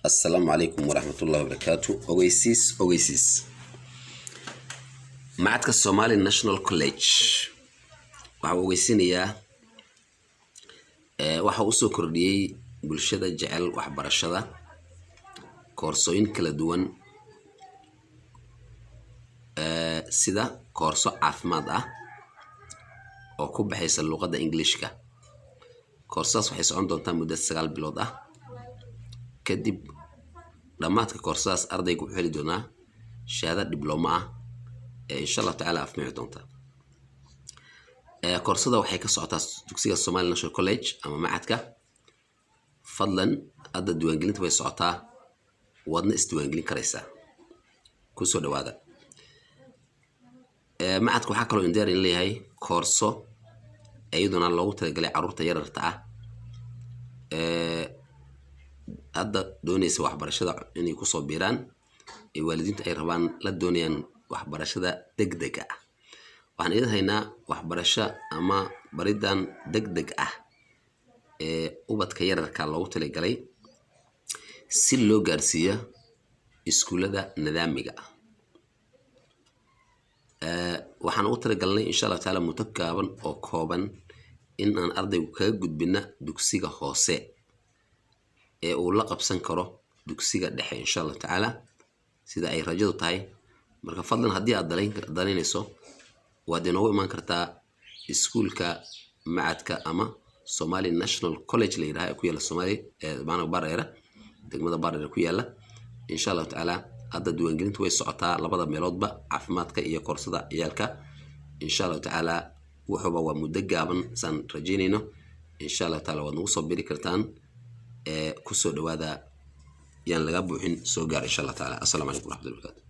السلام عليكم ورحمة الله وبركاته. أويسيس معادك الصومالي ناشونال كوليج waxaa ogeysiinayaa waxa uu soo kordhiyay bulshada jecel waxbarashada koorsooyin kala duwan sida koorso caafimaad ah oo ku baxaysa luqadda Englishka. Koorsadaas waxay socon doontaa muddo 9 bilood ah. kadib dhamaadka koorsadaas ardaygu wuxuu heli doonaa shahaado dibloma ah insha Allah taala afmeeci doonta. koorsada waxay ka socotaa dugsiga Somali National College ama macadka. fadlan hadda diiwaangelinta way socotaa, wadna isdiiwaangelin karaysaa. ku soo dhawaada. macadku waxa kale oo indeer in leeyahay koorso ayaduna loogu talagalay carruurta yararta ah hadda doonaysa waxbarashada inay ku soo biiraan waalidiintu ay rabaan la doonayaan waxbarashada degdeg ah. waxaan idin haynaa waxbarasho ama baridan degdeg ah ubadka yararka loogu talagalay si loo gaarsiiyo iskuulada nidaamiga ah. waxaan ugu talagalnay insha Allah taala muddo gaaban oo kooban in aan ardaygu kaga gudbina dugsiga hoose uu la qabsan karo dugsiga dhexe insha Allah taala sida ay rajadu tahay. marka fadlan haddii aad dalaynayso waad inoogu imaan kartaa iskuulka macadka ama Somali National College la yiraahdo ku yaala Soomaali maana Bareera degmada Bareera ku yaala. insha Allah taala hadda diiwaangelintu way socotaa labada meeloodba caafimaadka iyo koorsada ciyaalka. insha Allah taala wuxuuba waa muddo gaaban san rajaynayno. insha Allah taala waad nagu soo biri kartaan ku soo dhawaada yaan laga buuxin soo gaar insha Allah taala. Assalamu alaykum warahmatullahi wabarakatuh.